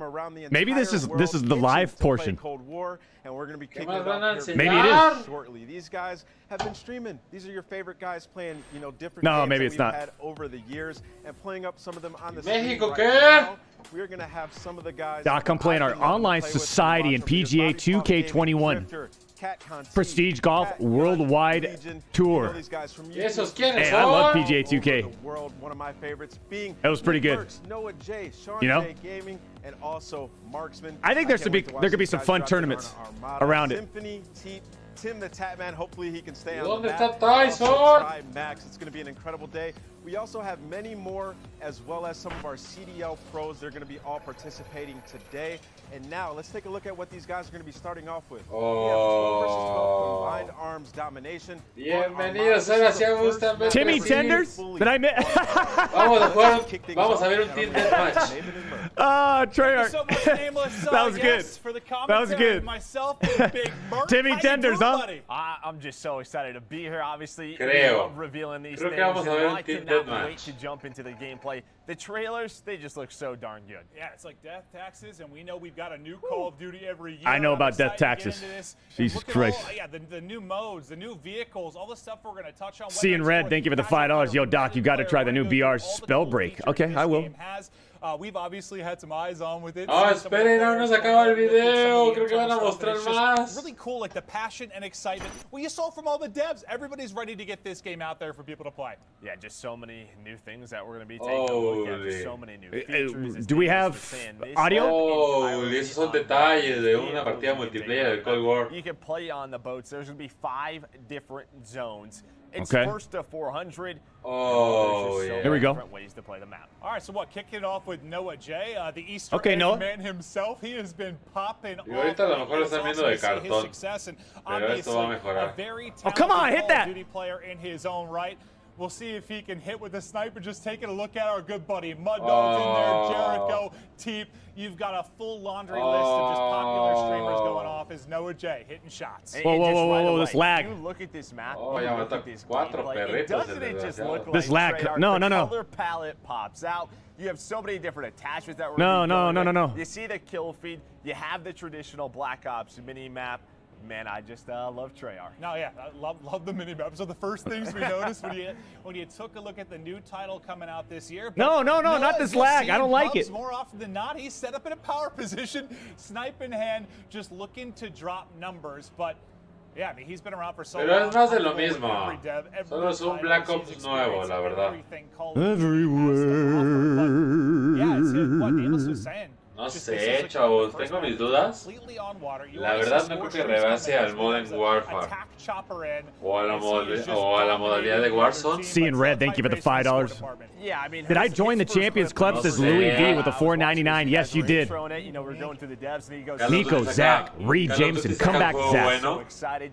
Maybe this is the live portion. Cold War, and we're going to be kicking it off here Maybe it is shortly. These guys have been streaming. These are your favorite guys playing, you know, different No, games maybe that it's we've not. had over the years, and playing up some of them on the Mexico, stream right now. We're going to have some of the guys. Doc, I'm playing our online society in PGA 2K21. Prestige Golf Worldwide Tour. Hey, I love PGA 2K. One of my favorites being That was pretty good. Noah J, Sean You know? J Gaming, and also Marksman. I think there can't wait to watch could be these some guys fun drop in tournaments on our Armada. around it. Symphony, Tim the Tatman, hopefully he can stay on ¿Dónde the está map. Tyson? Also, Try Max, it's going to be an incredible day. We also have many more, as well as some of our CDL pros. They're going to be all participating today. And now, let's take a look at what these guys are going to be starting off with. We have 12 versus 12 combined arms domination. Bienvenidos, ahora sí me gusta ver. Timmy Tenders? Did I miss? Vamos a ver un team deathmatch. Ah, Treyarch. So much, Nameless. That was good. For the That was good. Myself and Big Merc. Timmy Tenders, huh? I'm just so excited to be here, obviously. Creo. Revealing these Creo things. que vamos a ver un I team cannot deathmatch. wait to jump into the gameplay. The trailers, they just look so darn good. Yeah, it's like death taxes, and we know we've got a new Call of Duty every year. I know I'm about death excited to get taxes. into this. Jesus Look at Christ. all, yeah, the new modes, the new vehicles, all the stuff we're going to touch on. Seeing Red, thank you for the $5. Yo, Doc, you got to try the new BR spell break. Okay, I will. We've obviously had some eyes on with it. Oh, esperen, aún no se acaba el video. Creo que van a mostrar más. Really cool, like the passion and excitement. Well, you saw from all the devs, everybody's ready to get this game out there for people to play. Yeah, just so many new things that we're going to be taking a look at. Just so many new features. Do we have audio? Oh, esos son detalles de una partida multiplayer del Cold War. You can play on the boats. There's going to be 5 different zones. It's Okay. first to 400. Oh, There's just so yeah. Here we many go. different ways to play the map. All right, so what? Kicking it off with Noah J, the Easter Okay, egg Noah. man himself. He has been popping off. Y ahorita a lo mejor lo están viendo de Awesome to see his cartón. success, and Pero esto va a obviously mejorar. a very Oh, come on, talented hit Call that. of Duty player in his own right. We'll see if he can hit with the sniper. Just taking a look at our good buddy Mud Dog's in there, Jericho, Teep. You've got a full laundry list of just popular streamers going off. Is Noah J hitting shots? Whoa, whoa, And just whoa, right whoa, away, this lag. You look at this map. Oh, you ya look mata at this cuatro gameplay, perritos, doesn't it just desgraciado. look like This lag. Treyarch? No, The no, no. color palette pops out. You have so many different attachments that we're No, gonna be no, going no, with. no, no. You see the kill feed. You have the traditional Black Ops mini map. Man, I just love Treyarch. No, yeah, I love the mini-map. So the first things we noticed when you took a look at the new title coming out this year. No, not this lag. I don't like it. More often than not, he's set up in a power position, snipe in hand, just looking to drop numbers. But yeah, I mean, he's been around for so long. Pero es más de lo mismo. Solo es un Black Ops nuevo, la verdad. Everywhere. Yeah, it's what Amos was saying. No sé, chavos, tengo mis dudas. La verdad no creo que rebase al Modern Warfare o a la modalidad de Warzone. Seeing Red, thank you for the $5. Yeah, I mean, did I join the Champions Club? Says Louis V with a $4.99. Yes, you did. Nico, Zach, Reed, Jameson, come back, Zach.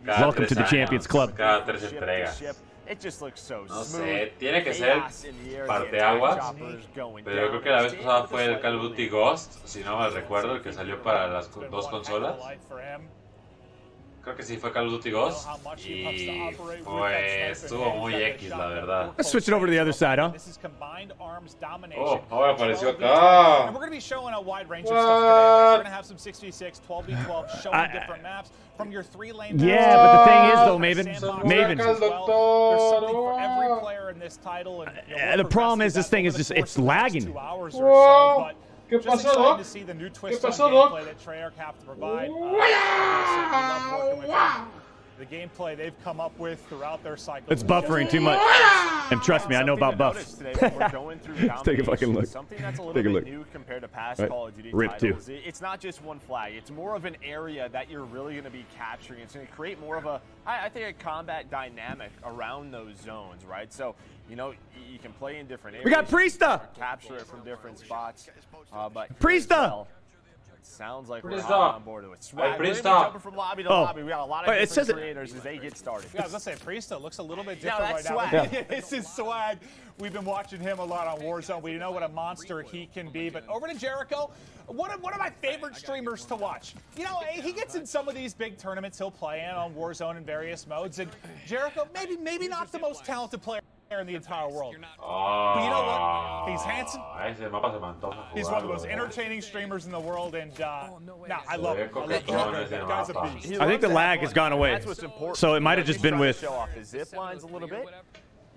Welcome to the Champions Club. It just looks so no sé, tiene que ser parteaguas, pero creo que la vez pasada fue el Call of Duty Ghost, si no mal recuerdo, el que salió para las dos consolas. Creo que sí fue Call of Duty Ghost y pues estuvo muy X, la verdad. Let's switch it over to the other side, huh? Oh, ahora apareció acá. And we're going to be showing a wide range of stuff today. We're going to have some 6v6, 12v12, showing different maps from your 3-lane. Yeah, but the thing is though, Maven. There's something for every player in this title. And, the problem is this thing is just, it's lagging. ¿Qué pasó, Doc? ¿Qué pasó, Doc? The gameplay they've come up with throughout their cycle. It's buffering too much. And trust me, I know about buffs. Let's take a fucking look. Something that's a little bit new compared to past Call of Duty titles. It's not just one flag. It's more of an area that you're really going to be capturing. It's going to create more of a, I think, a combat dynamic around those zones, right? So, you know, you can play in different areas. We got Priesta! Capture it from different spots. But Priesta! Sounds like we're on board with Swag. We're jumping from lobby to lobby. We got a lot of different creators as they get started. Yeah, I was going to say, Priesta looks a little bit different right now. Yeah. This is Swag. We've been watching him a lot on Warzone. We know what a monster he can be. But over to Jericho, one of my favorite streamers to watch. You know, he gets in some of these big tournaments he'll play in on Warzone in various modes. And Jericho, maybe not the most talented player in the entire world. But you know what? He's handsome. He's one of the most entertaining streamers in the world, and I love him. That guy's a beast. I think the lag has gone away, so it might have just been with. Show off his zip lines a little bit.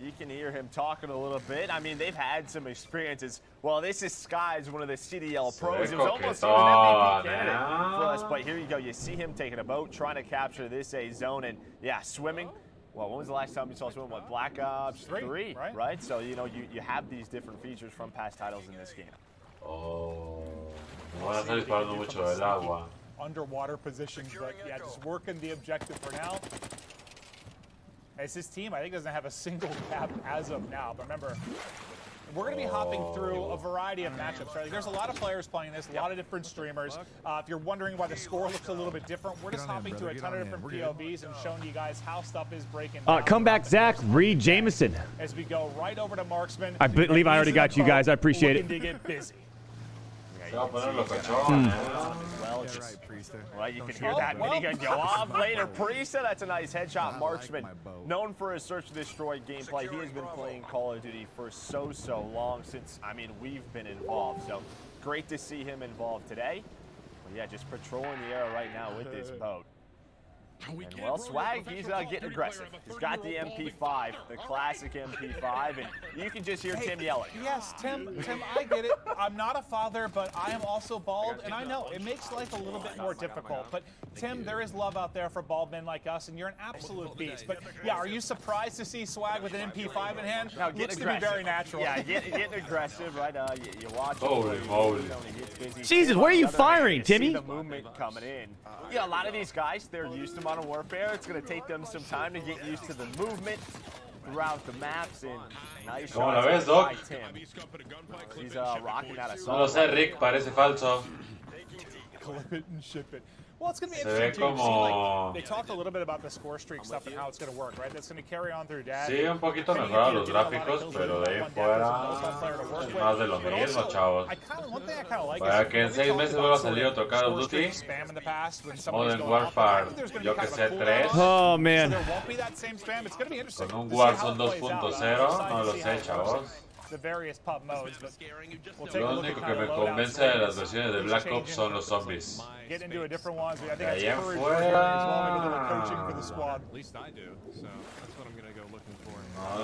You can hear him talking a little bit. I mean, they've had some experiences. Well, this is Sky's one of the CDL pros. It was almost an MVP candidate for us, but here you go. You see him taking a boat, trying to capture this A zone, and yeah, swimming. Well, when was the last time you saw someone with Black Ops 3, right? So, you know, you have these different features from past titles in this game. Oh, van a estar disparando mucho del agua. Underwater positions, but yeah, just working the objective for now. As his team, I think, doesn't have a single cap as of now. But remember, we're going to be hopping through a variety of matchups, right? There's a lot of players playing this, a lot of different streamers. If you're wondering why the score looks a little bit different, we're just hopping through a ton of different POVs and showing you guys how stuff is breaking down. Come back, Zach. Reed Jameson. As we go right over to Marksman. I believe I already got you guys. I appreciate it. To get busy. Well, you can hear that minigun go off later. Priesta, that's a nice headshot. Marksman, known for his search and destroy gameplay. He has been playing Call of Duty for so long since, I mean, we've been involved. So great to see him involved today. Well, yeah, just patrolling the area right now with this boat. And well, Swag, he's getting aggressive. He's got the MP5, the classic MP5, and you can just hear Tim yelling. Yes, Tim, I get it. I'm not a father, but I am also bald, and I know it makes life a little bit more difficult. But Tim, there is love out there for bald men like us, and you're an absolute beast. But yeah, are you surprised to see Swag with an MP5 in hand? No, looks to be very natural. Yeah, getting aggressive, right? You watch. Holy moly! Jesus, where are you firing, Timmy? The movement coming in. Yeah, a lot of these guys, they're used to Modern Warfare. It's going to take them some time to get used to the movement throughout the maps. And nice shots by Tim. He's rocking out a No lo sé, Rick, parece falso. Clip it and ship it. Well, it's going to be interesting too. Like, they talked a little bit about the score streak stuff and how it's going to work, right? That's going to carry on through Dad. Sí, un poquito mejor los gráficos, pero de ahí fuera más de lo mismo, chavos. Para que en 6 meses vuelva a salir otro Call of Duty, Modern Warfare, yo que sé, 3. Oh, man. Con un Warzone 2.0, no lo sé, chavos. the various pub modes, but we'll take a Lo look at único que kind me of loadouts. convence de las versiones de Black Ops son los zombies. Get into a different ones. I think De that's allá courage for you as well, maybe a little afuera. coaching for the squad. At least I do. So that's what I'm gonna go looking for.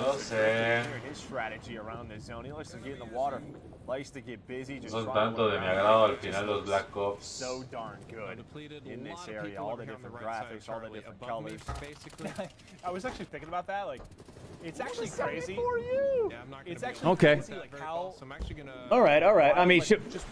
No lo sé. His strategy around this zone, he likes to get in the water, likes to get busy, just Son trying to tanto look de mi around. agrado al It just final los looks Black Ops. so darn good in this area, all the different graphics, all the different colors. I was actually thinking about that. Like, it's actually crazy. It's actually Okay. crazy, like how. All right, all right. I mean,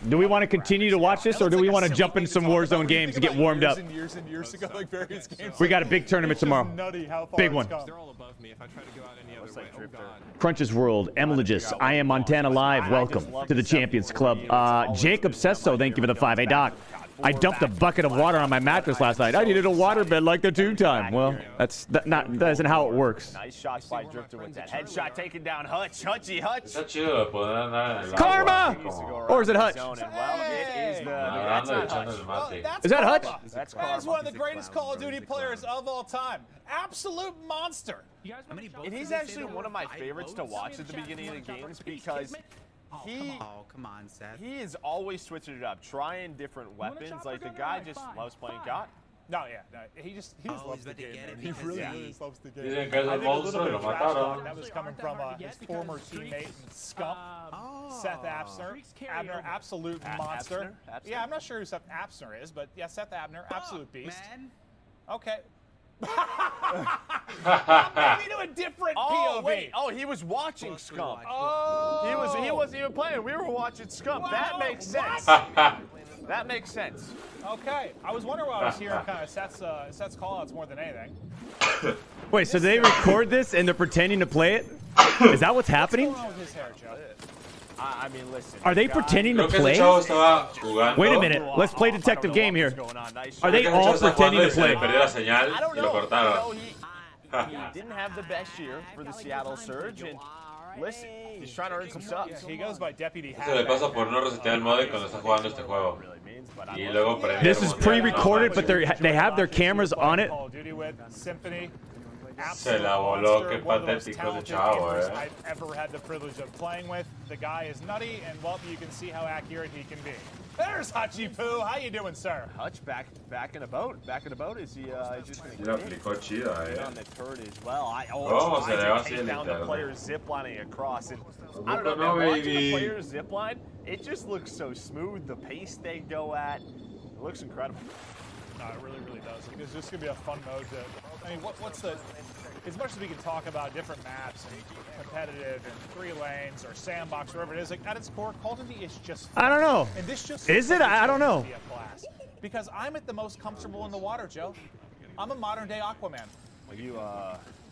do we want to continue to watch this, or do we want to jump into some Warzone games and get warmed up? Years and years ago, like various games. We got a big tournament tomorrow. Nutty how far Big it's one. come. They're all above me. If I try to go out any other way, oh god. Crunch's World, Emilogis, I am Montana Live. Welcome to the Champions Club. Jacob says so. Thank you for the 5. Hey, Doc. I dumped a bucket of water on my mattress last night. I needed a waterbed like the 2 time. Well, that isn't how it works. Nice shots by Drifter with that headshot taking down Hutch. Hutchy Hutch. Está chido poder andar en el Karma! agua. Or is it Hutch? Well, it is Nadando y echando el mate. Is that Hutch? That's That is one of the greatest Call of Duty players of all time. Absolute monster. And he's actually one of my favorites to watch at the beginning of the games because come on, Seth. he is always switching it up, trying different weapons. Like the guy just loves playing God. No, yeah, no, he just loves the game. Man. He really, really loves the game. Dicen que es I el think a little monstruo y bit lo of trash mataron. talk that was coming from his former teammate and scump, Seth Abner. Abner, absolute monster. Abner? Yeah, I'm not sure who Seth Abner is, but yeah, Seth Abner, absolute beast. Okay. Maybe to a different Oh, POV. wait. Oh, he was watching Scump. Oh. He wasn't even playing. We were watching Scump. Wow. That makes sense. That makes sense. Okay. I was wondering why I was hearing kind of Seth's call-outs more than anything. Wait, so they record this and they're pretending to play it? Is that what's happening? What's going on with his hair, Joe? I mean, listen. Are they pretending to Creo que ese play? chavo estaba jugando. Wait a minute. Let's play detective game here. Are they all pretending to play? Perdió la señal I don't y lo know. cortaron. He didn't have the best year for the Seattle Surge, and listen, he's trying to earn some subs. He goes by Deputy Eso le pasa por no resetear el modem cuando está jugando este juego. Y luego prender This is el mundial. pre-recorded, but they have their cameras on it. Call of Duty with Symphony. Se la voló, qué patético ese chavo, I've ever had the privilege of playing with. The guy is nutty, and well, you can see how accurate he can be. There's Hutchie Poo. How you doing, sir? Hutch back in a boat. Back in a boat. Is he just going to La aplicó chida, on the turret as well? ¿Cómo se le va trying así to el take down the internet? player ziplining across. And I don't know, No, man, watching the baby. players zipline, it just looks so smooth. The pace they go at, it looks incredible. No, it really, really does. It's just going to be a fun mode to... I mean, what's the... As much as we can talk about different maps and competitive and 3 lanes or sandbox, wherever it is, like at its core, Call of Duty is just fun. I don't know. And this just Is it? I don't know. Be a blast. Because I'm at the most comfortable in the water, Joe. I'm a modern-day Aquaman. You,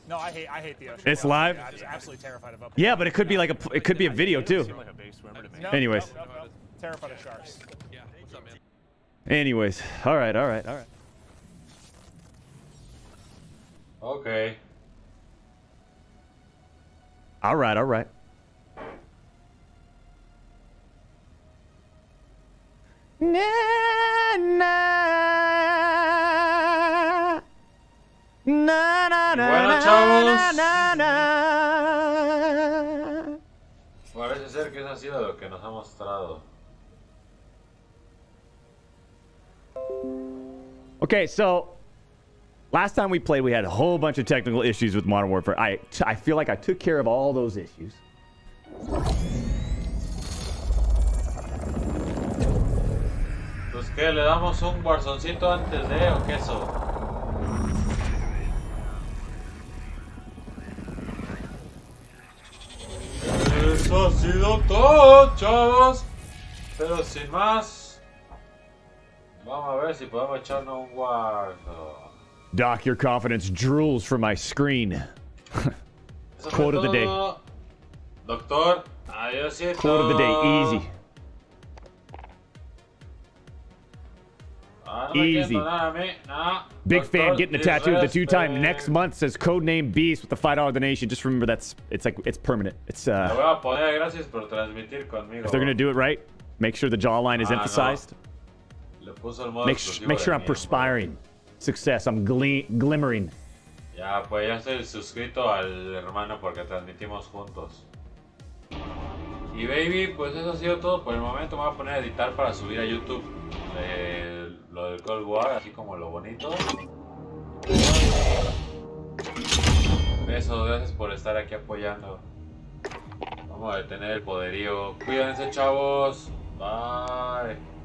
No, I hate the ocean. It's live? I'm just absolutely terrified of Yeah, but it could be like it could be a video too. No, Anyways. no. Terrified of sharks. Yeah, what's up, man? Anyways. All right. Okay. All right. Na, na, na, na, Bueno, chavos. na, na. Parece ser que eso ha sido lo que nos ha mostrado. Okay, so last time we played, we had a whole bunch of technical issues with Modern Warfare. I feel like I took care of all those issues. Pues que le damos un Warzoncito antes de o qué eso. Eso ha sido todo, chavos. Pero sin más, vamos a ver si podemos echarnos un Warzone. Doc, your confidence drools from my screen. Quote of the day. Doctor, adiosito. Quote of the day, easy. Ah, no me Easy. quieren donar a mí, no. Big Doctor, fan getting the tattoo of the 2-time disrespect. next month says codename Beast with the $5 donation. Just remember it's permanent. It's Le voy a poner gracias por transmitir conmigo. if they're gonna do it right, make sure the jawline is Ah, no. emphasized. Le puso el modo Make exclusivo sure de I'm miembro. perspiring. Success. I'm glimmering. Ya, pues ya estoy suscrito al hermano porque transmitimos juntos. Y baby, pues eso ha sido todo por el momento. Me voy a poner a editar para subir a YouTube lo del Cold War, así como lo bonito. Besos, gracias por estar aquí apoyando. Vamos a detener el poderío. Cuídense, chavos. Bye.